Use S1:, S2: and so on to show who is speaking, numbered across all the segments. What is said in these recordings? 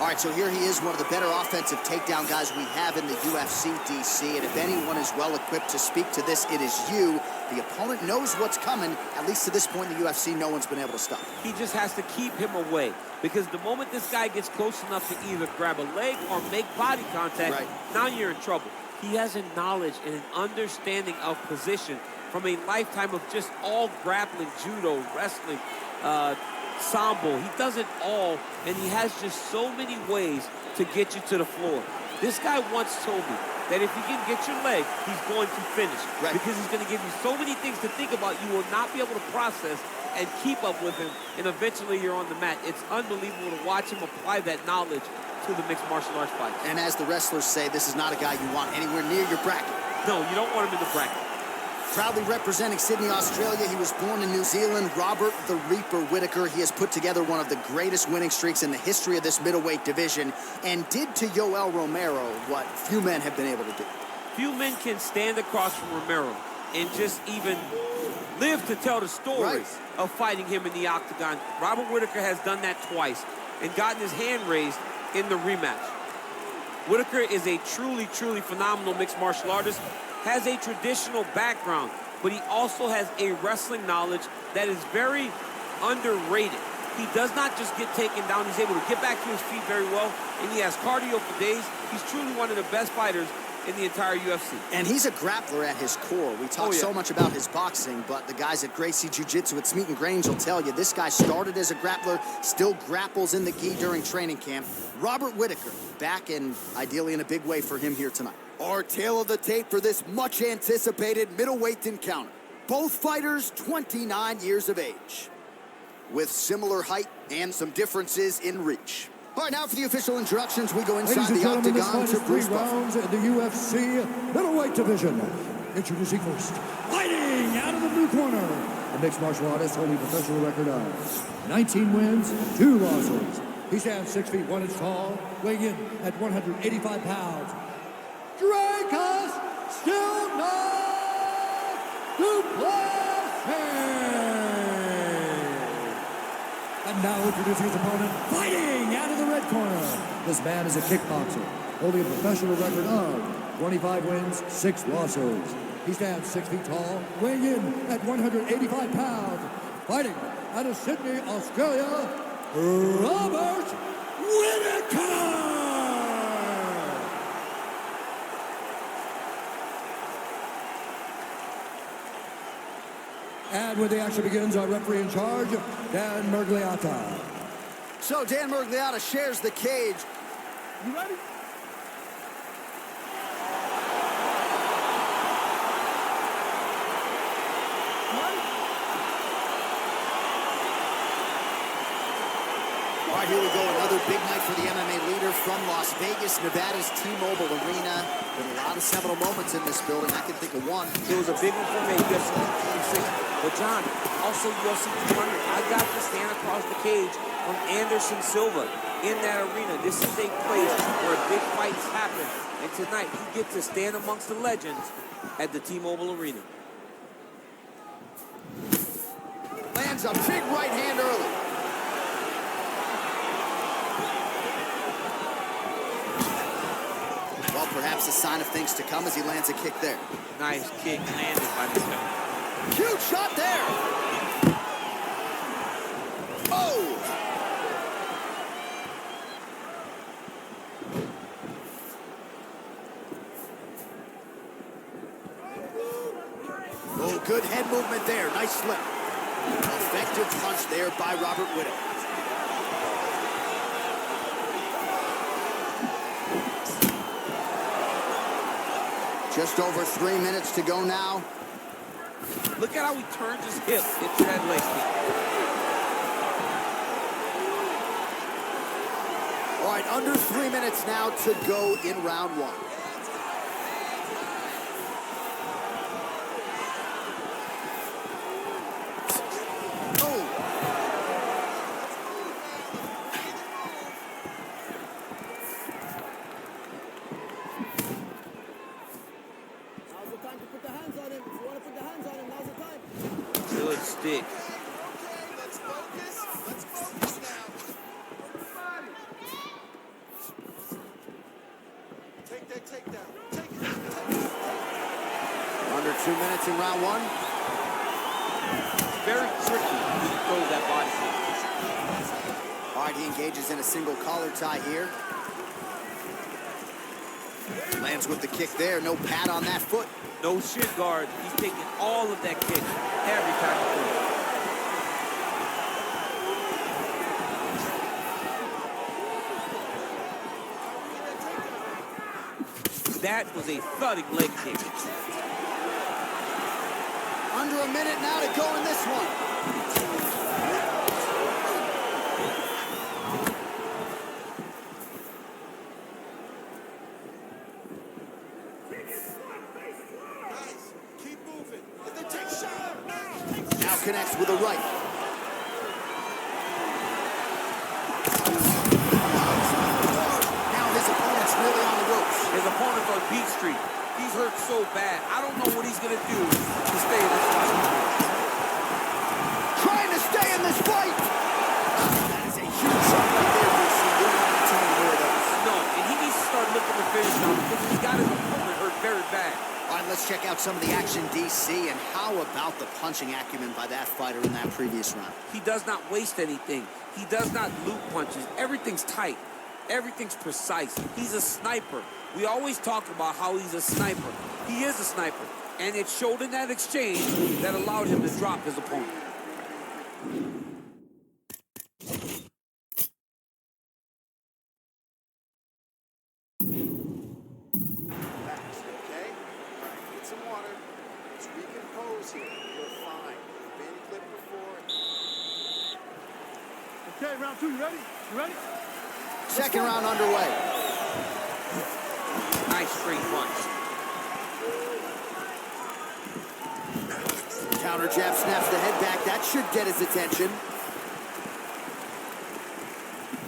S1: All right, so here he is, one of the better offensive takedown guys we have in the UFC, DC. And if anyone is well-equipped to speak to this, it is you. The opponent knows what's coming. At least to this point in the UFC, no one's been able to stop him.
S2: He just has to keep him away, because the moment this guy gets close enough to either grab a leg or make body contact, now you're in trouble. He has a knowledge and an understanding of position from a lifetime of just all grappling, judo, wrestling, sambo. He does it all, and he has just so many ways to get you to the floor. This guy once told me that if he can get your leg, he's going to finish. Because he's going to give you so many things to think about, you will not be able to process and keep up with him, and eventually you're on the mat. It's unbelievable to watch him apply that knowledge to the mixed martial arts fight.
S1: And as the wrestlers say, this is not a guy you want anywhere near your bracket.
S2: No, you don't want him in the bracket.
S1: Proudly representing Sydney, Australia, he was born in New Zealand, Robert the Reaper Whittaker. He has put together one of the greatest winning streaks in the history of this middleweight division and did to Yoel Romero what few men have been able to do.
S2: Few men can stand across from Romero and just even live to tell the story of fighting him in the octagon. Robert Whittaker has done that twice and gotten his hand raised in the rematch. Whittaker is a truly, truly phenomenal mixed martial artist, has a traditional background, but he also has a wrestling knowledge that is very underrated. He does not just get taken down, he's able to get back to his feet very well, and he has cardio for days. He's truly one of the best fighters in the entire UFC.
S1: And he's a grappler at his core. We talk so much about his boxing, but the guys at Gracie Jiu-Jitsu at Smeaton Grange will tell you this guy started as a grappler, still grapples in the gi during training camp. Robert Whittaker back, and ideally in a big way for him here tonight. Our tale of the tape for this much-anticipated middleweight encounter. Both fighters 29 years of age, with similar height and some differences in reach. All right, now for the official introductions, we go inside the octagon to Bruce
S3: rounds in the UFC middleweight division. Introducing first, fighting out of the blue corner, a mixed martial artist holding a professional record of 19 wins, 2 losses. He stands 6 feet 1 inch tall, weighing in at 185 pounds. Dricus Du Plessis. And now introducing his opponent, fighting out of the red corner. This man is a kickboxer, holding a professional record of 25 wins, 6 losses. He stands 6 feet tall, weighing in at 185 pounds. Fighting out of Sydney, Australia, Robert Whittaker. And when the action begins, our referee in charge, Dan Mergliata.
S1: So Dan Mergliata shares the cage.
S3: You ready?
S1: All right, here we go. Another big night for the MMA leader from Las Vegas, Nevada's T-Mobile Arena. Been a lot of seminal moments in this building. I can think of one.
S2: It was a big one for me, UFC 26. But John, also UFC 200, I got to stand across the cage from Anderson Silva in that arena. This is a place where big fights happen. And tonight, you get to stand amongst the legends at the T-Mobile Arena.
S1: Lands a big right hand early. Well, perhaps a sign of things to come as he lands a kick there.
S2: Nice kick landed by this guy.
S1: Huge shot there. Oh! Oh, good head movement there. Nice slip. Effective punch there by Robert Whittaker. Just over 3 minutes to go now.
S2: Look at how he turns his hip into that leg kick.
S1: All right, under 3 minutes now to go in round 1.
S2: Good stick.
S1: Under 2 minutes in round one.
S2: Very tricky when he throws that body kick.
S1: All right, he engages in a single collar tie here. Lands with the kick there. No pad on that foot.
S2: No shin guard. He's taking all of that kick every time he throws. That was a thudding leg kick.
S1: Under a minute now to go in this one.
S4: Keep moving. If they take shot.
S1: Now connects with a right. Now his opponent's really on the ropes.
S2: His opponent's on beat street. He's hurt so bad. I don't know what he's going to do to stay in this fight.
S1: Trying to stay in this fight. That is a huge shot right there, DC. You don't want too many more of those.
S2: No, and he needs to start looking to finish now because he's got his opponent hurt very bad.
S1: All right, let's check out some of the action, DC. And how about the punching acumen by that fighter in that previous round?
S2: He does not waste anything. He does not loop punches. Everything's tight. Everything's precise. He's a sniper. We always talk about how he's a sniper. He is a sniper. And it showed in that exchange that allowed him to drop his opponent.
S4: Relax, okay? All right, get some water. Let's recompose here. You're fine. You've been clipped before.
S5: Okay, round two, you ready? You ready?
S1: Second round underway.
S2: Nice straight punch.
S1: Counter jab snaps the head back. That should get his attention.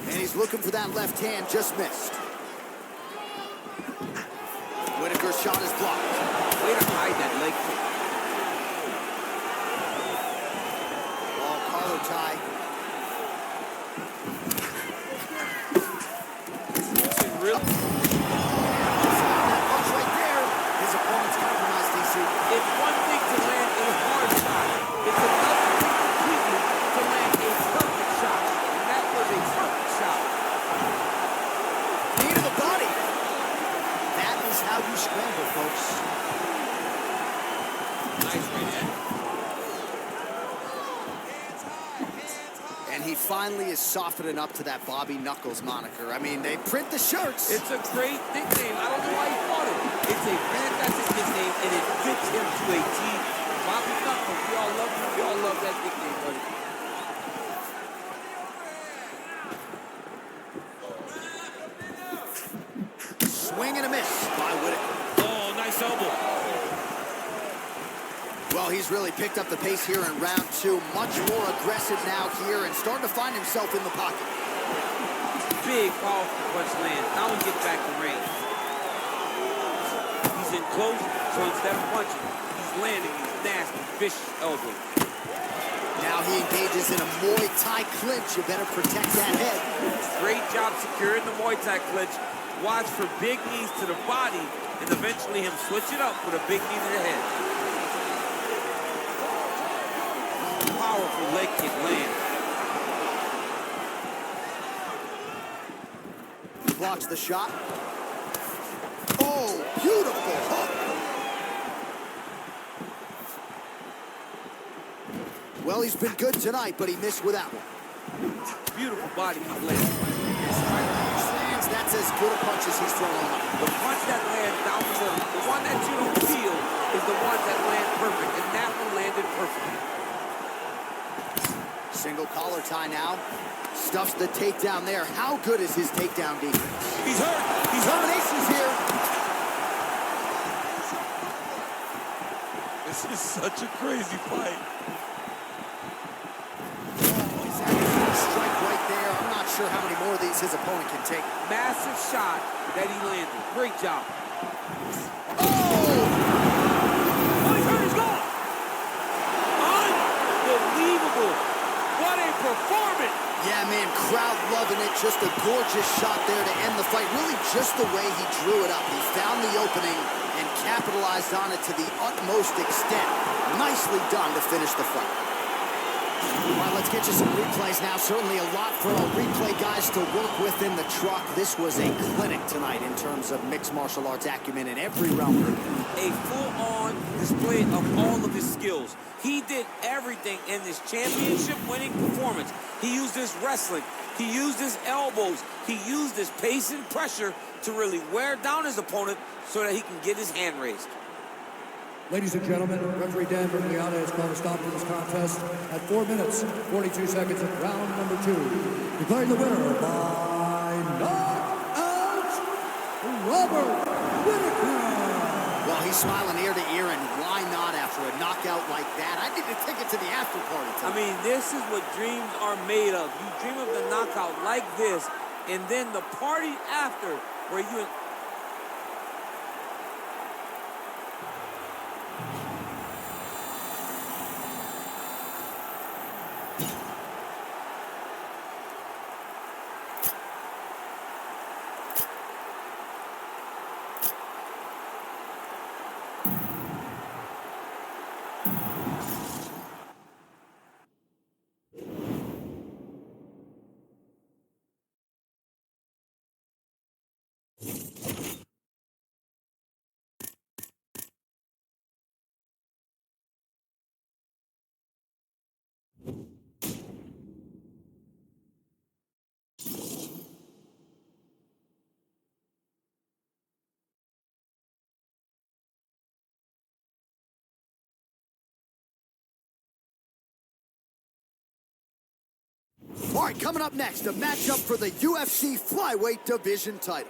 S1: And he's looking for that left hand. Just missed. Whittaker's shot is blocked.
S2: Way to hide that leg kick.
S1: Ball collar tie.
S2: Really?
S1: That punch right there. His opponent's compromised, DC.
S2: It's one thing to land a hard shot. It's another thing completely to land a perfect shot. And that was a perfect shot.
S1: Knee to the body. That is how you scramble, folks.
S2: Nice right hand.
S1: And he finally is softening up to that Bobby Knuckles moniker. I mean, they print the shirts.
S2: It's a great nickname. I don't know why he fought it. It's a fantastic nickname, and it fits him to a T. Bobby Knuckles, we all love him. We all love that nickname, buddy.
S1: Swing and a miss by Whittaker.
S2: Oh, nice elbow.
S1: Well, he's really picked up the pace here in round two. Much more aggressive now here and starting to find himself in the pocket.
S2: Big, powerful punch lands. Now he gets back to range. He's in close, so instead of punching, he's landing these nasty, vicious elbows.
S1: Now he engages in a Muay Thai clinch. You better protect that head.
S2: Great job securing the Muay Thai clinch. Watch for big knees to the body, and eventually him switch it up with a big knee to the head. Powerful leg kick lands.
S1: Blocks the shot. Oh, beautiful hook. Well, he's been good tonight, but he missed with that one.
S2: Beautiful body kick lands.
S1: That's as good a punch as he's thrown on.
S2: The punch that lands down the middle, the one that you don't feel, is the one that lands perfect, and that one landed perfectly.
S1: Single collar tie now. Stuffs the takedown there. How good is his takedown defense?
S2: He's hurt. He's hurt.
S1: Combinations here.
S2: This is such a crazy fight.
S1: Strike right there. I'm not sure how many more of these his opponent can take.
S2: Massive shot that he landed. Great job.
S1: Oh!
S2: He's hurt. He's gone. Unbelievable. What a performance.
S1: Yeah, man, crowd loving it. Just a gorgeous shot there to end the fight. Really just the way he drew it up. He found the opening and capitalized on it to the utmost extent. Nicely done to finish the fight. All right, let's get you some replays now. Certainly a lot for our replay guys to work with in the truck. This was a clinic tonight in terms of mixed martial arts acumen in every realm of the game.
S2: A full-on display of all of his skills. He did everything in this championship-winning performance. He used his wrestling. He used his elbows. He used his pace and pressure to really wear down his opponent so that he can get his hand raised.
S3: Ladies and gentlemen, referee Dan Vergliata has called a stop to this contest at 4 minutes, 42 seconds of round number 2. Declaring the winner by knockout, Robert Whittaker.
S1: Well, he's smiling ear to ear, and why not after a knockout like that? I need to take it to the after party tonight.
S2: I mean, this is what dreams are made of. You dream of the knockout like this, and then the party after where you...
S1: All right, coming up next, a matchup for the UFC Flyweight division title.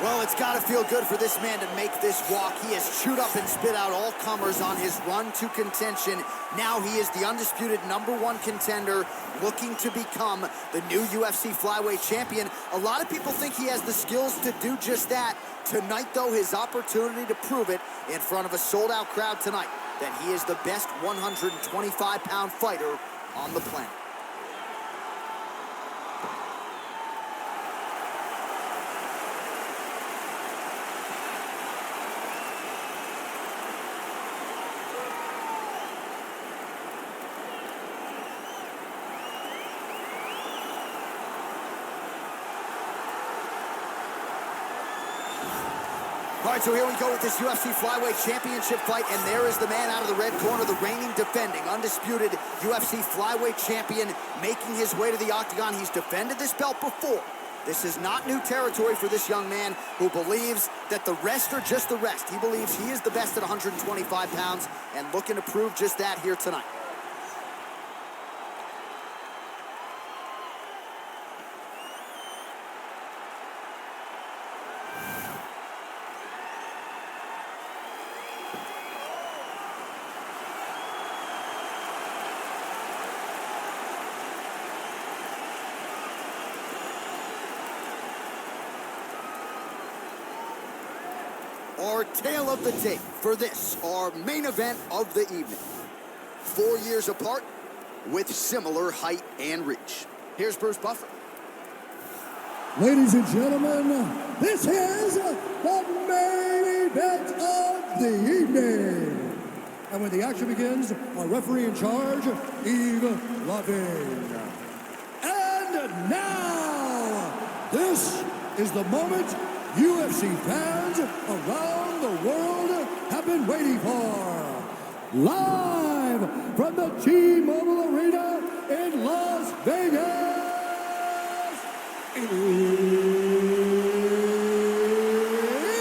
S1: Well, it's got to feel good for this man to make this walk. He has chewed up and spit out all comers on his run to contention. Now he is the undisputed #1 contender, looking to become the new UFC Flyweight champion. A lot of people think he has the skills to do just that. Tonight, though, his opportunity to prove it in front of a sold-out crowd tonight, that he is the best 125-pound fighter on the planet. All right, so here we go with this UFC Flyweight Championship fight, and there is the man out of the red corner, the reigning, defending, undisputed UFC Flyweight champion, making his way to the octagon. He's defended this belt before. This is not new territory for this young man who believes that the rest are just the rest. He believes he is the best at 125 pounds and looking to prove just that here tonight. Our tale of the tape for this, our main event of the evening. 4 years apart with similar height and reach. Here's Bruce Buffer.
S3: Ladies and gentlemen, this is the main event of the evening. And when the action begins, our referee in charge, Yves Lavigne. And now, this is the moment UFC fans around the world have been waiting for. Live from the T-Mobile Arena in Las Vegas.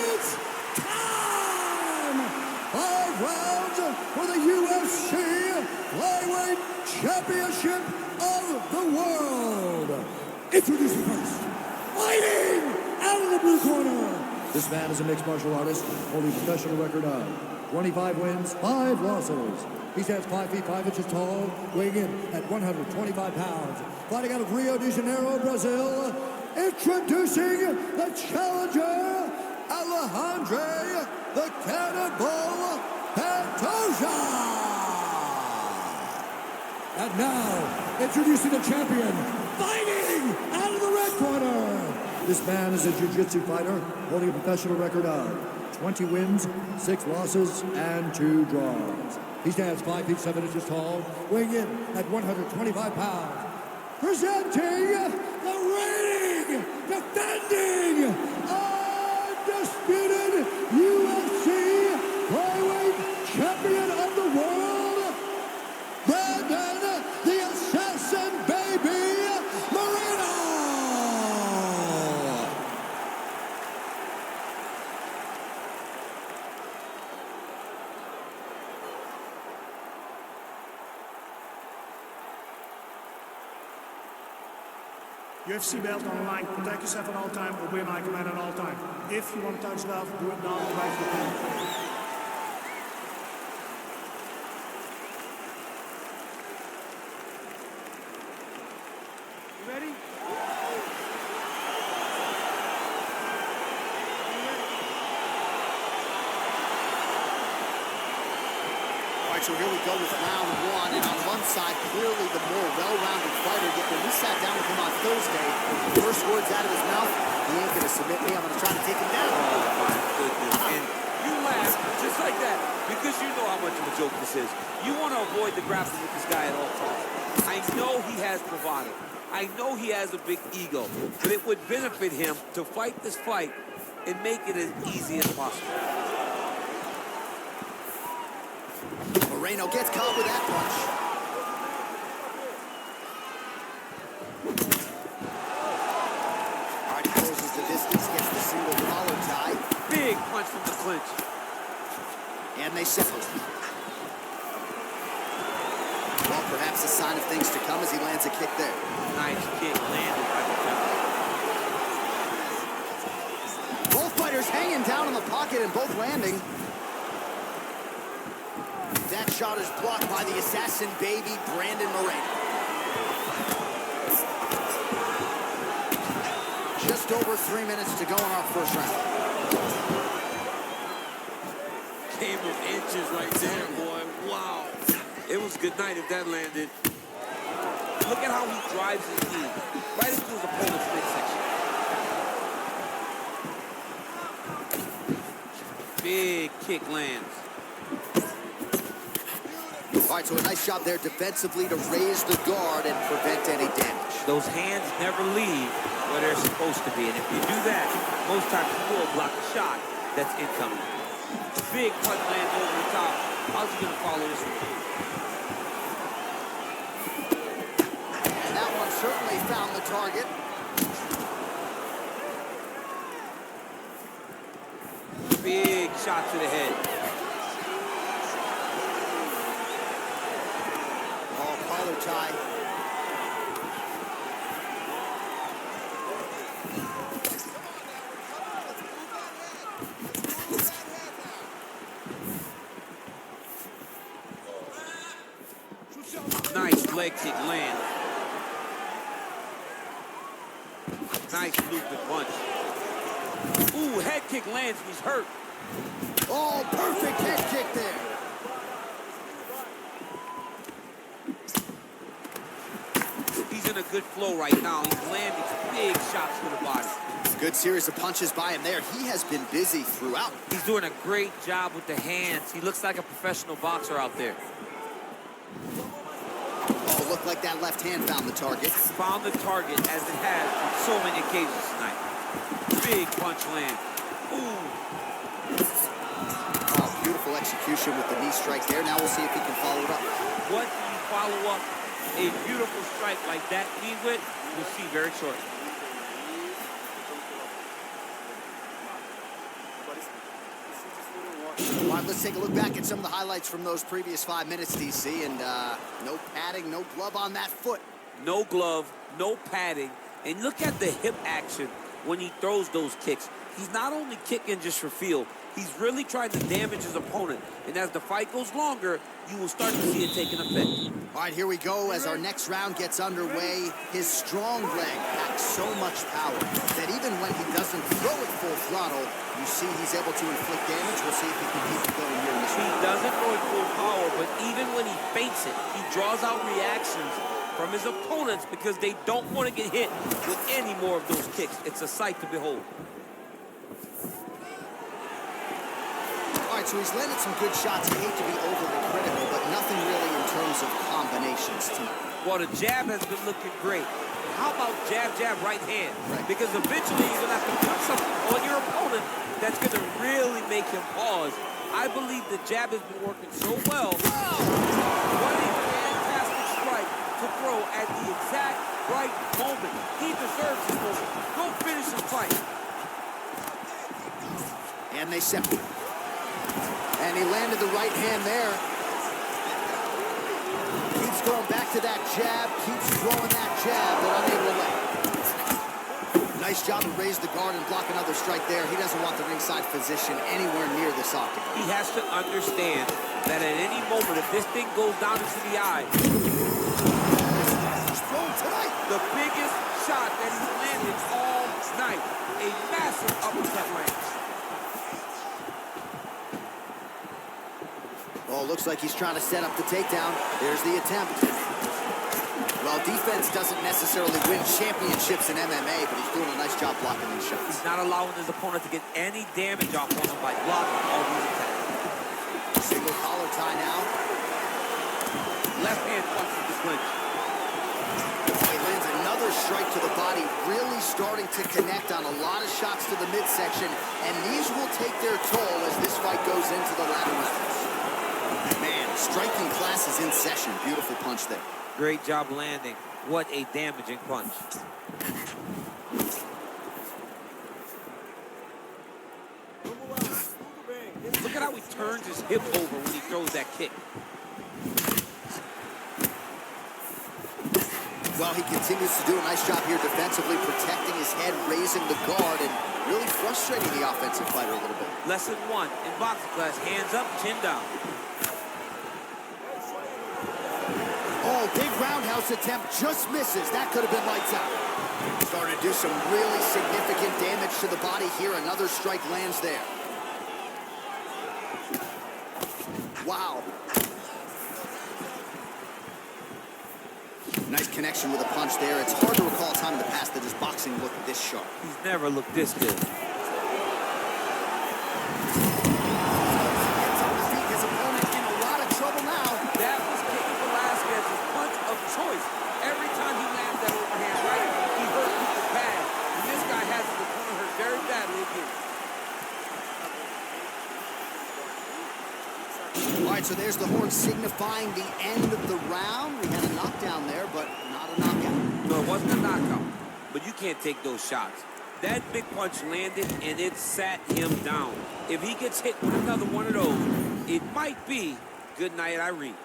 S3: It's time! 5 rounds for the UFC Flyweight Championship of the World. Introducing first, fighting out of the blue corner. This man is a mixed martial artist, holding a professional record of 25 wins, 5 losses. He stands 5 feet 5 inches tall, weighing in at 125 pounds. Fighting out of Rio de Janeiro, Brazil, introducing the challenger, Alexander the Cannibal Pantoja. And now, introducing the champion, fighting out of the red corner. This man is a jiu-jitsu fighter holding a professional record of 20 wins, 6 losses, and 2 draws. He stands 5 feet 7 inches tall, weighing in at 125 pounds. Presenting the reigning, defending, undisputed UFC Flyweight Champion of the world, Brandon the Assassin Baby Moreno.
S5: UFC belt on the line. Protect yourself at all time. Obey my command at all time. If you want to touch love, do it now. Right the pen. You ready?
S1: All right, so here we go with round 1, and on one side, clearly the more well-rounded fighter, yet when we sat down with him on Thursday, the first words out of his mouth, he ain't gonna submit me, I'm gonna try to take him down.
S2: Oh, my goodness. And you laugh just like that because you know how much of a joke this is. You want to avoid the grappling with this guy at all times. I know he has bravado. I know he has a big ego, but it would benefit him to fight this fight and make it as easy as possible.
S1: Moreno gets caught with that punch. All right, he closes the distance, gets the single collar tie.
S2: Big punch from the clinch.
S1: And they separate. Well, perhaps a sign of things to come as he lands a kick there.
S2: Nice kick landed by the guy.
S1: Both fighters hanging down in the pocket and both landing. That shot is blocked by the assassin baby, Brandon Moreno. Just over 3 minutes to go in our first round.
S2: Game of inches right there, boy. Wow. It was good night if that landed. Look at how he drives his knee right into his opponent's midsection. Big kick lands.
S1: All right, so a nice job there defensively to raise the guard and prevent any damage.
S2: Those hands never leave where they're supposed to be, and if you do that, most times you will block a shot that's incoming. Big punch lands over the top. How's he gonna follow this one?
S1: And that one certainly found the target.
S2: Big shot to the head.
S1: Oh, collar tie.
S2: Nice leg kick land. Nice looping punch. Ooh, head kick lands and he's hurt.
S1: Oh, perfect head kick there.
S2: He's in a good flow right now. He's landing big shots to the body.
S1: Good series of punches by him there. He has been busy throughout.
S2: He's doing a great job with the hands. He looks like a professional boxer out there.
S1: Oh, looked like that left hand found the target.
S2: Found the target as it has on so many occasions tonight. Big punch land. Ooh.
S1: Oh, beautiful execution with the knee strike there. Now we'll see if he can follow it up.
S2: What do you follow up a beautiful strike like that knee with? We'll see very shortly.
S1: All right, let's take a look back at some of the highlights from those previous 5 minutes, DC, and no padding, no glove on that foot.
S2: No glove, no padding, and look at the hip action when he throws those kicks. He's not only kicking just for feel, He's really trying to damage his opponent. And as the fight goes longer, you will start to see it taking effect.
S1: All right, here we go as our next round gets underway. His strong leg packs so much power that even when he doesn't throw it full throttle, you see he's able to inflict damage. We'll see if he can keep it going here in this round.
S2: He doesn't throw it full power, but even when he feints it, he draws out reactions from his opponents because they don't want to get hit with any more of those kicks. It's a sight to behold.
S1: All right, so he's landed some good shots. I hate to be overly critical, but nothing really in terms of combinations tonight.
S2: Well, the jab has been looking great. How about jab, jab, right hand?
S1: Right.
S2: Because eventually you're going to have to put something on your opponent that's going to really make him pause. I believe the jab has been working so well. Wow! What a fantastic strike to throw at the exact right moment. He deserves this moment. Go finish his fight.
S1: And they separate. And he landed the right hand there. Keeps going back to that jab, keeps throwing that jab, but unable to land. Nice job to raise the guard and block another strike there. He doesn't want the ringside physician anywhere near this octagon.
S2: He has to understand that at any moment, if this thing goes down into the eye,
S1: He's thrown tonight.
S2: the biggest shot that he's landed all night, a massive uppercut lands.
S1: Oh, looks like he's trying to set up the takedown. There's the attempt. Well, defense doesn't necessarily win championships in MMA, but he's doing a nice job blocking these shots.
S2: He's not allowing his opponent to get any damage off on him by blocking all these attacks.
S1: Single collar tie now.
S2: Left hand punches the clinch.
S1: He lands another strike to the body, really starting to connect on a lot of shots to the midsection, and these will take their toll as this fight goes into the latter rounds. Man, striking class is in session. Beautiful punch there.
S2: Great job landing. What a damaging punch. Look at how he turns his hip over when he throws that kick.
S1: Well, he continues to do a nice job here defensively, protecting his head, raising the guard, and really frustrating the offensive fighter a little bit.
S2: Lesson 1 in boxing class, hands up, chin down.
S1: Oh, big roundhouse attempt just misses. That could have been lights out. Starting to do some really significant damage to the body here. Another strike lands there. Wow. Nice connection with a punch there. It's hard to recall a time in the past that his boxing looked this sharp.
S2: He's never looked this good.
S1: His opponent in a lot of trouble now.
S2: That was Cain Velasquez's punch of choice. Every time he lands that overhand right, he hurt people bad. And this guy has his opponent hurt very badly again.
S1: All right, so there's the horn signifying the end of the round. We had a knockdown there, but not a knockout.
S2: No, it wasn't a knockout, but you can't take those shots. That big punch landed, and it sat him down. If he gets hit with another one of those, it might be good night, Irene.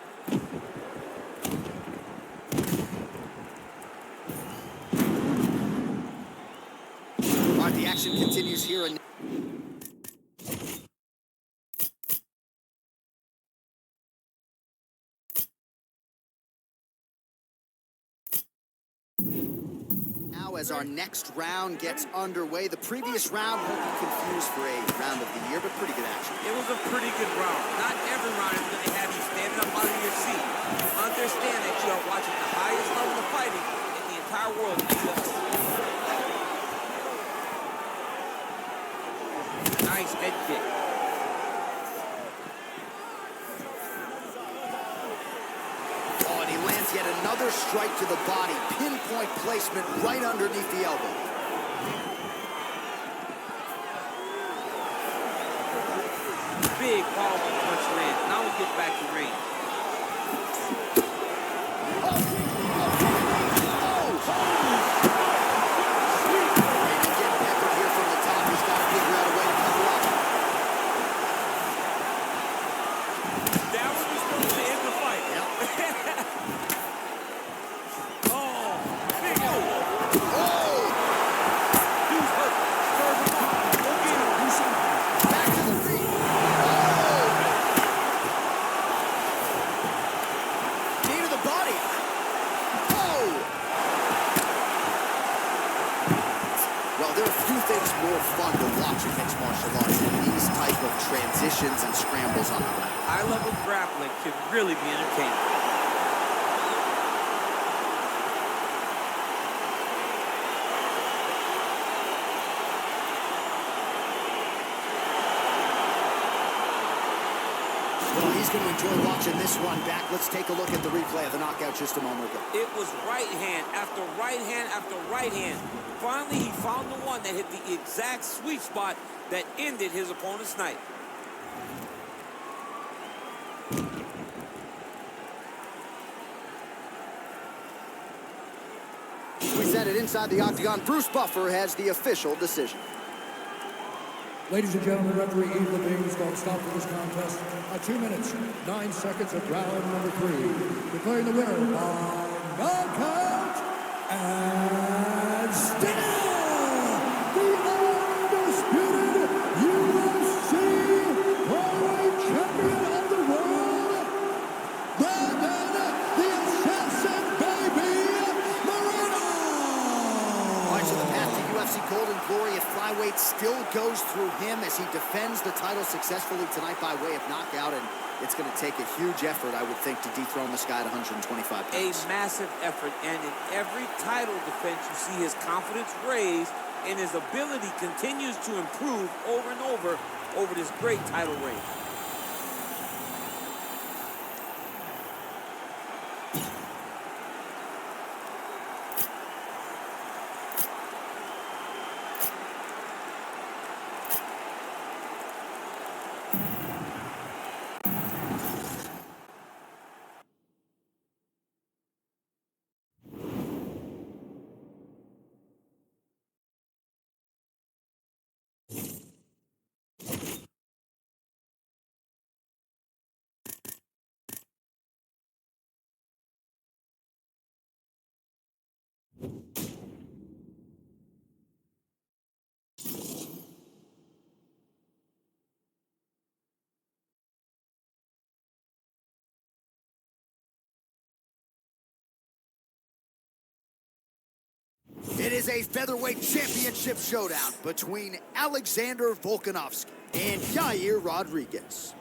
S1: All right, the action continues here. As our next round gets underway. The previous round won't be confused for a round of the year, but pretty good action.
S2: It was a pretty good round. Not every round is going to have you standing up out of your seat. Understand that you are watching the highest level of fighting in the entire world in the UFC. Nice head kick.
S1: Yet another strike to the body. Pinpoint placement right underneath the elbow.
S2: Big powerful punch land. Now we get back to range.
S1: Getting peppered here from the top. He's got to figure out a way to cover up.
S2: That was supposed to end the fight.
S1: Yep. Back to the ring. These type of transitions and scrambles on the ground.
S2: High-level grappling can really be entertaining.
S1: Well, he's going to enjoy watching this one back. Let's take a look at the replay of the knockout just a moment ago.
S2: It was right hand after right hand after right hand. Finally, he found the one that hit the exact sweet spot that ended his opponent's night.
S1: We set it inside the octagon. Bruce Buffer has the official decision.
S3: Ladies and gentlemen, referee Eve Levine is going to stop for this contest at 2 minutes, 9 seconds of round number 3. Declaring the winner by knockout and still the undisputed UFC Flyweight Champion of the world, the assassin baby, Moreno!
S1: All right, so the path to UFC Golden Glory at Flyweight still goes through him as he defends the title successfully tonight by way of knockout, and it's going to take a huge effort, I would think, to dethrone this guy at 125 pounds.
S2: A massive effort, and in every title defense, you see his confidence raised, and his ability continues to improve over and over this great title reign.
S1: It is a featherweight championship showdown between Alexander Volkanovski and Yair Rodriguez.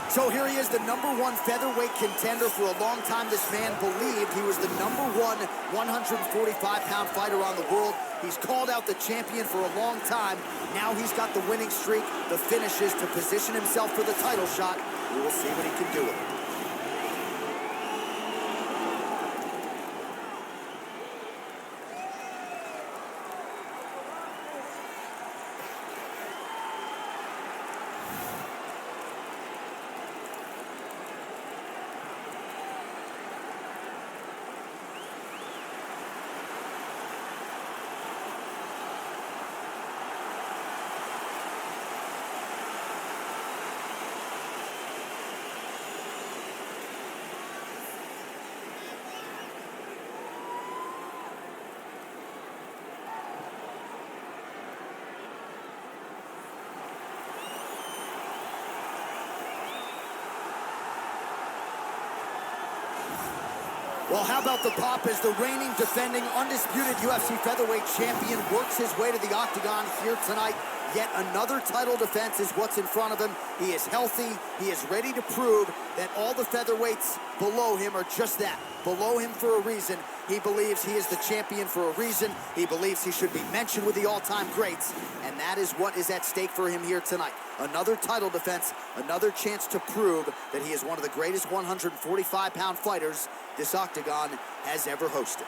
S1: So here he is, the #1 featherweight contender. For a long time, this man believed he was the #1 145-pound fighter on the world. He's called out the champion for a long time. Now he's got the winning streak, the finishes to position himself for the title shot. We will see what he can do with it. Well, how about the pop as the reigning, defending, undisputed UFC featherweight champion works his way to the octagon here tonight. Yet another title defense is what's in front of him. He is healthy. He is ready to prove that all the featherweights below him are just that, below him for a reason. He believes he is the champion for a reason. He believes he should be mentioned with the all-time greats, and that is what is at stake for him here tonight. Another title defense, another chance to prove that he is one of the greatest 145-pound fighters this octagon has ever hosted.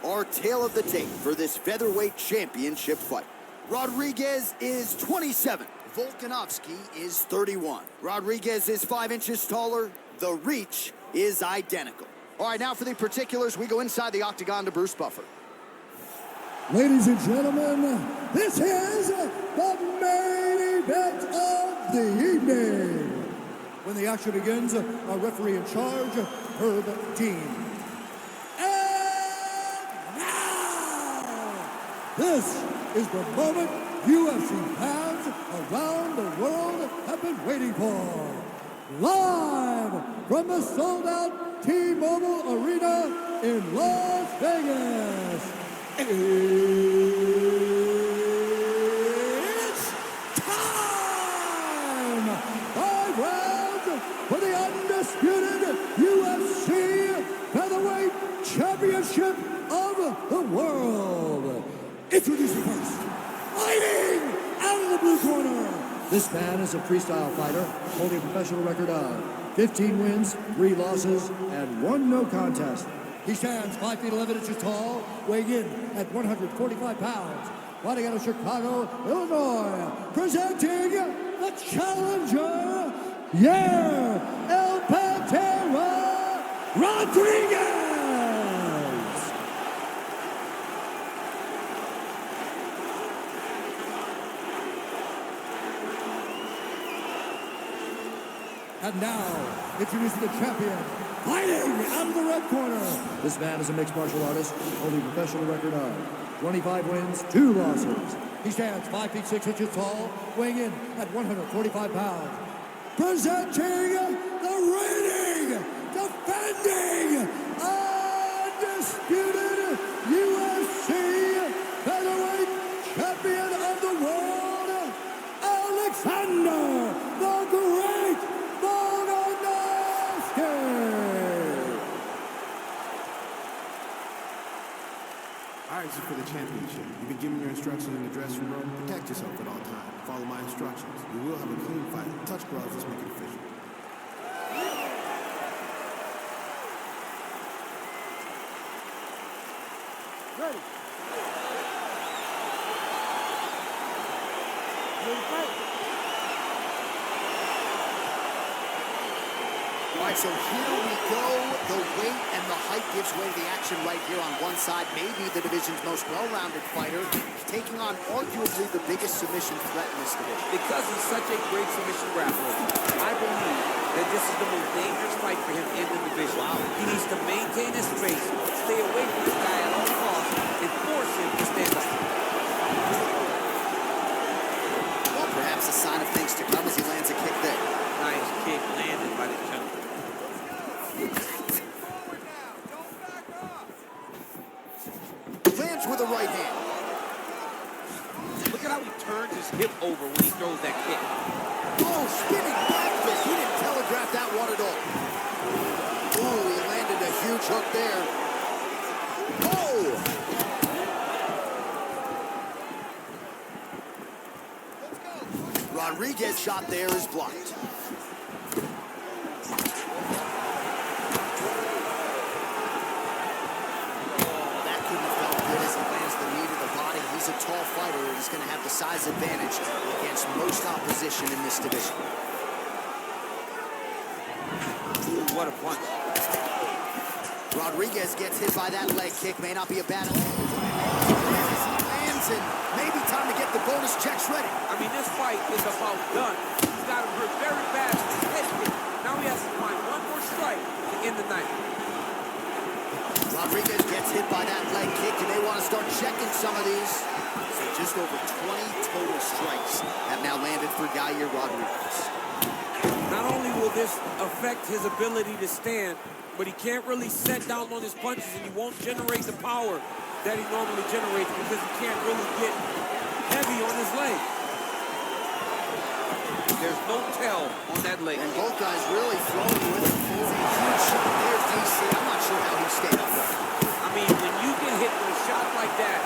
S1: Our tale of the tape for this featherweight championship fight. Rodriguez is 27. Volkanovski is 31. Rodriguez is 5 inches taller. The reach is identical. All right, now for the particulars, we go inside the octagon to Bruce Buffer.
S3: Ladies and gentlemen, this is the main event of the evening. When the action begins, our referee in charge, Herb Dean. And now, this is the moment UFC fans around the world have been waiting for. Live from the sold-out T-Mobile Arena in Las Vegas. It's time! 5 rounds for the undisputed UFC Featherweight Championship of the world. Introducing first, fighting out of the blue corner. This man is a freestyle fighter holding a professional record of 15 wins, 3 losses, and 1 no contest. He stands 5 feet 11 inches tall, weighing in at 145 pounds. Fighting out of Chicago, Illinois, presenting the challenger, Yair El Pantera Rodriguez. And now, introducing the champion, fighting out of the red corner. This man is a mixed martial artist, holding a professional record of 25 wins, 2 losses. He stands 5 feet 6 inches tall, weighing in at 145 pounds. Presenting the reigning, defending, undisputed UFC Featherweight Champion of the world, Alexander the Great Volkanovski.
S6: All right, so for the championship, you've been given your instructions in the dressing room. Protect yourself at all times. Follow my instructions. You will have a clean fight. Touch gloves, let's make it official.
S5: Ready.
S1: All right, so here we go. The weight and the height gives way to the action right here on one side. Maybe the division's most well-rounded fighter, taking on arguably the biggest submission threat in this division.
S2: Because he's such a great submission grappler, I believe that this is the most dangerous fight for him in the division. Wow. He needs to maintain his space, stay away from this guy at all costs, and force him to stand up.
S1: Well, perhaps a sign of things to come as he lands a kick there.
S2: Nice kick landed by the gentleman.
S1: Lands with a right hand.
S2: Look at how he turns his hip over when he throws that kick.
S1: Oh, spinning back fist. He didn't telegraph that one at all. Oh, he landed a huge hook there. Oh! Rodriguez shot there is blocked. He's a tall fighter, and he's going to have the size advantage against most opposition in this division.
S2: Ooh, what a punch.
S1: Rodriguez gets hit by that leg kick. May not be a bad one. Lands, and maybe time to get the bonus checks ready.
S2: I mean, this fight is about done. He's got him hurt very bad with his head kick. Now he has to find one more strike to end the night.
S1: Rodriguez gets hit by that leg kick. You may want to start checking some of these. So just over 20 total strikes have now landed for Yair Rodriguez.
S2: Not only will this affect his ability to stand, but he can't really set down on his punches, and he won't generate the power that he normally generates because he can't really get heavy on his leg. There's no tell on that leg.
S1: And both guys really throwing with it. Huge shot there, DC. I'm not sure how he stayed up there.
S2: I mean, when you get hit with a shot like that,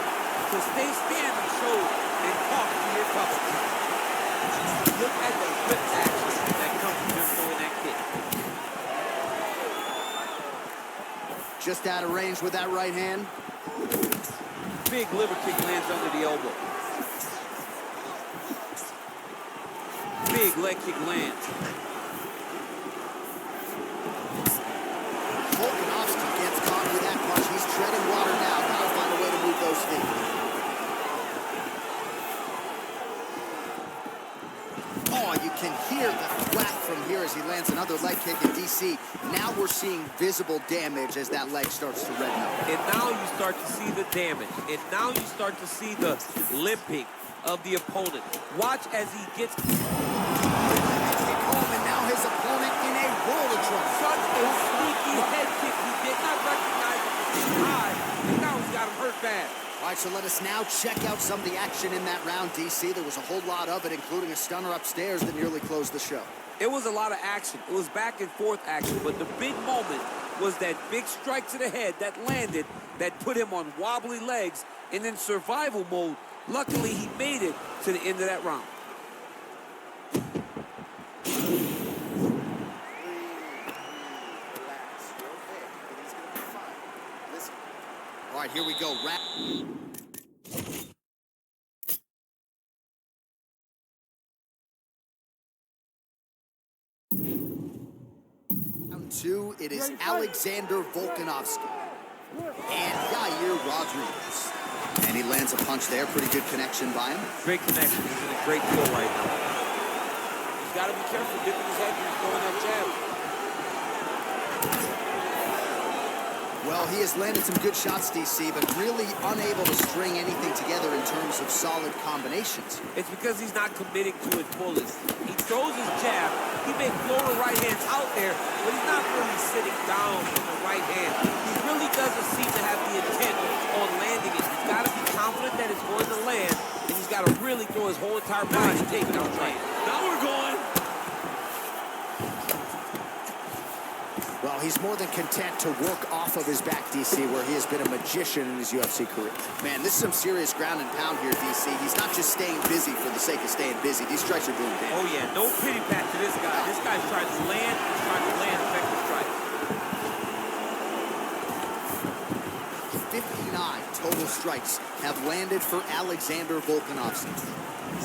S2: to stay standing shows and talk to your toughness. Look at the whip action that comes from him throwing that kick.
S1: Just out of range with that right hand.
S2: Big liver kick lands under the elbow. Big leg kick lands.
S1: Volkanovski gets caught with that punch. He's treading water now. Gotta find a way to move those feet. DC. Now we're seeing visible damage as that leg starts to redden up.
S2: And now you start to see the damage. And now you start to see the limping of the opponent. Watch as he gets...
S1: And now his opponent in a world of trouble.
S2: Such a sneaky head kick. He did not recognize it was high, and now he's got him hurt bad.
S1: All right, so let us now check out some of the action in that round, DC. There was a whole lot of it, including a stunner upstairs that nearly closed the show.
S2: It was a lot of action. It was back and forth action, but the big moment was that big strike to the head that landed, that put him on wobbly legs, and in survival mode. Luckily, he made it to the end of that round.
S1: All right, here we go. Round two, it is Alexander Volkanovski and Yair Rodriguez. And he lands a punch there. Pretty good connection by him.
S2: Great connection. He's in a great feel right now. He's got to be careful dipping his head when he's throwing that jab.
S1: Well, he has landed some good shots, DC, but really unable to string anything together in terms of solid combinations.
S2: It's because he's not committing to his bullets. He throws his jab. He may throw the right hand out there, but he's not really sitting down with the right hand. He really doesn't seem to have the intent on landing it. He's got to be confident that it's going to land, and he's got to really throw his whole entire body to take it out right. Now we're going.
S1: Well, he's more than content to work off of his back, DC, where he has been a magician in his UFC career. Man, this is some serious ground and pound here, DC. He's not just staying busy for the sake of staying busy. These strikes are doing damage.
S2: Oh, yeah, no pity pat to this guy. This guy's trying to land, effective strikes.
S1: 59 total strikes have landed for Alexander Volkanovski.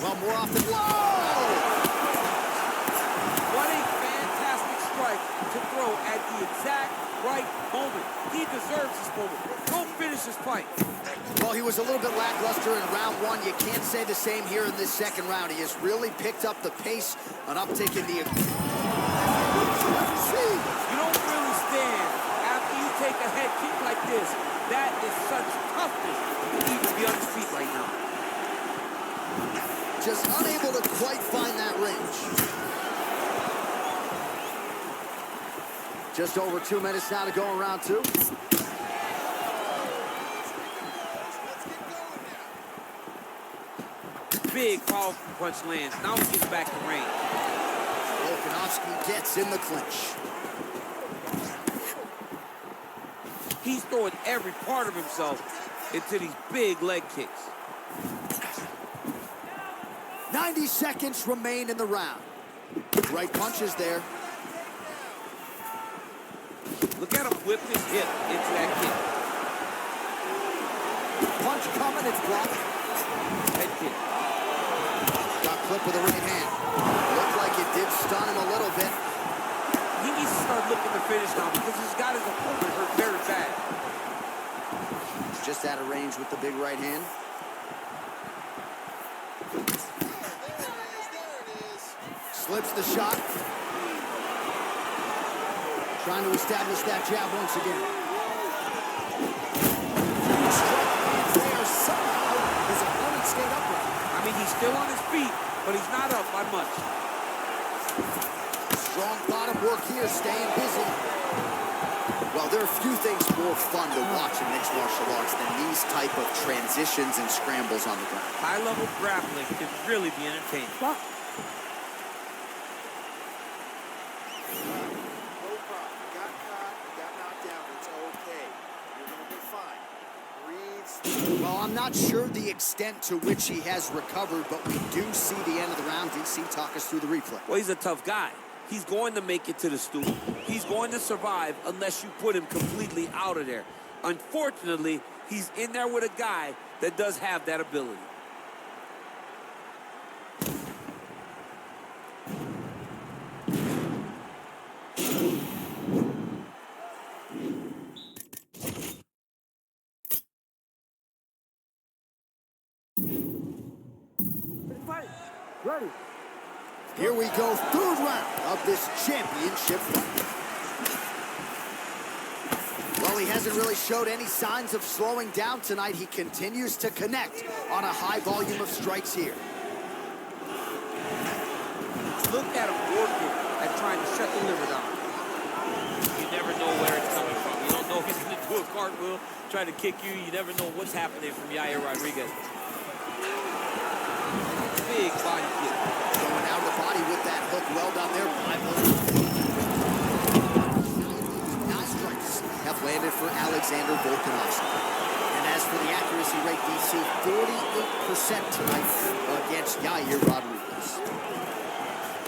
S1: Well, more often... Whoa!
S2: What a fantastic strike to throw at the exact right moment. He deserves this moment. Go finish this fight.
S1: Well, he was a little bit lackluster in round one. You can't say the same here in this second round. He has really picked up the pace, an uptick in the...
S2: You don't really stand after you take a head kick like this. That is such toughness to even be on his feet right now.
S1: Just unable to quite find that range. Just over 2 minutes now to go in round two.
S2: Big, powerful punch lands. Now he gets back to range.
S1: Volkanovski gets in the clinch.
S2: He's throwing every part of himself into these big leg kicks.
S1: 90 seconds remain in the round. Right punches there.
S2: Look at him whip his hip into that kick.
S1: Punch coming, it's blocked.
S2: Head kick.
S1: Got clipped with the right hand. Looked like it did stun him a little bit.
S2: He needs to start looking to finish now because he's got his opponent hurt very bad.
S1: He's just out of range with the big right hand. Slips the shot. Trying to establish that jab once again. There somehow his opponent stayed upright.
S2: I mean, he's still on his feet, but he's not up by much.
S1: Strong bottom work here, staying busy. Well, there are few things more fun to watch in mixed martial arts than these type of transitions and scrambles on the ground.
S2: High-level grappling can really be entertaining.
S1: Well, I'm not sure the extent to which he has recovered, but we do see the end of the round. DC, talk us through the replay.
S2: Well, he's a tough guy. He's going to make it to the stool. He's going to survive unless you put him completely out of there. Unfortunately, he's in there with a guy that does have that ability.
S1: Ready. Here we go, third round of this championship fight. Well, he hasn't really showed any signs of slowing down tonight. He continues to connect on a high volume of strikes here.
S2: Look at him working at trying to shut the liver down. You never know where it's coming from. You don't know if he's going to do a cartwheel, try to kick you. You never know what's happening from Yair Rodriguez. Big body kick.
S1: Going out of the body with that hook. Well done there. 9 strikes have landed for Alexander Volkanovski. And as for the accuracy rate, DC, 48% tonight against Yair Rodriguez.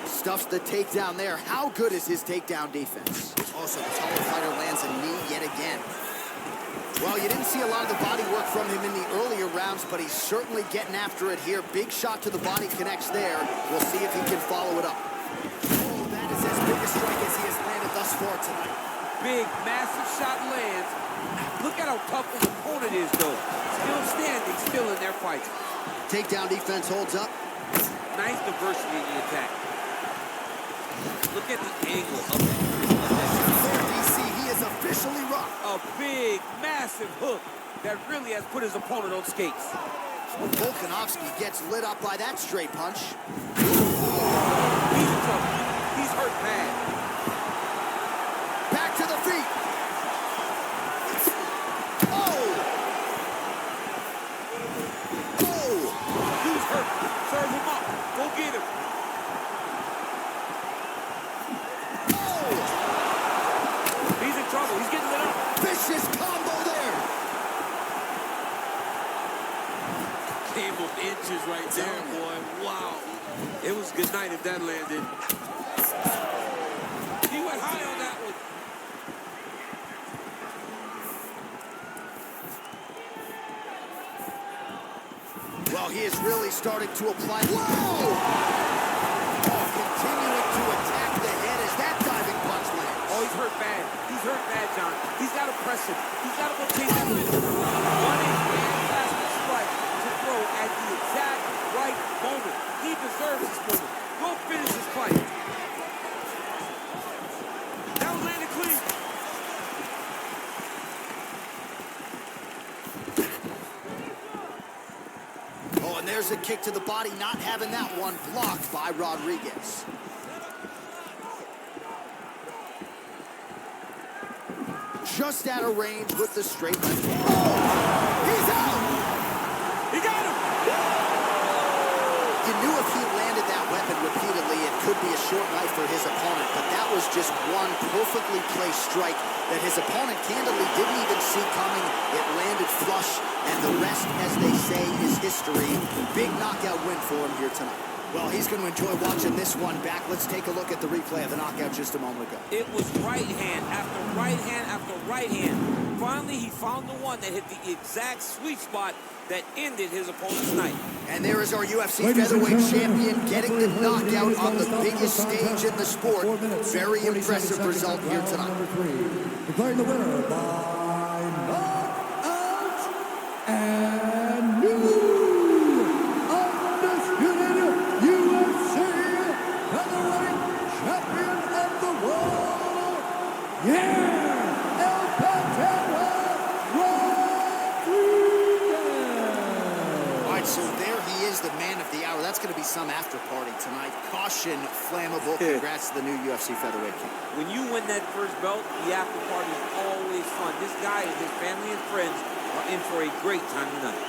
S1: Stuffs the takedown there. How good is his takedown defense? Also, the taller fighter lands a knee yet again. Well, you didn't see a lot of the body work from him in the earlier rounds, but he's certainly getting after it here. Big shot to the body connects there. We'll see if he can follow it up. Oh, that is as big a strike as he has landed thus far tonight.
S2: Big, massive shot lands. Look at how tough his opponent is, though. Still standing, still in their fight.
S1: Takedown defense holds up.
S2: Nice diversity in the attack. Look at the angle of it.
S1: There, DC, he is officially rocked.
S2: A big, massive hook that really has put his opponent on skates.
S1: Volkanovski gets lit up by that straight punch.
S2: He's in trouble. He's hurt bad.
S1: Back to the feet. Oh! Oh!
S2: He's hurt. Serve him up. Go get him. He's in trouble. He's getting lit up.
S1: Vicious combo there.
S2: Game of inches right there, boy. Wow. It was good night if that landed. He went high on that one.
S1: Well, he is really starting to apply. Whoa! Oh, continuing to attack the head as that diving punch lands.
S2: Oh, he's hurt bad. He's hurt bad, John. He's got to press him. He's got to go chase that finish. One is fantastic strike to throw at the exact right moment. He deserves this moment. Go finish this fight. That was landed clean.
S1: Oh, and there's a kick to the body, not having that one blocked by Rodriguez. Just out of range with the straight left. Oh! He's out!
S2: He got him!
S1: You knew if he landed that weapon repeatedly, it could be a short night for his opponent, but that was just one perfectly placed strike that his opponent candidly didn't even see coming. It landed flush, and the rest, as they say, is history. Big knockout win for him here tonight. Well, he's going to enjoy watching this one back. Let's take a look at the replay of the knockout just a moment ago.
S2: It was right hand after right hand after right hand. Finally, he found the one that hit the exact sweet spot that ended his opponent's night.
S1: And there is our UFC featherweight champion getting the knockout on the biggest stage in the sport. Very impressive result here tonight.
S3: Declaring the winner by knockout and new undisputed UFC featherweight champion of the world, yeah, El Pantoja Rodriguez.
S1: All right, so there he is, the man of the hour. That's going to be some after party tonight. Caution, flammable. Congrats to the new UFC featherweight king.
S2: When you win that first belt, the after party is always fun. This guy and his family and friends are in for a great time tonight.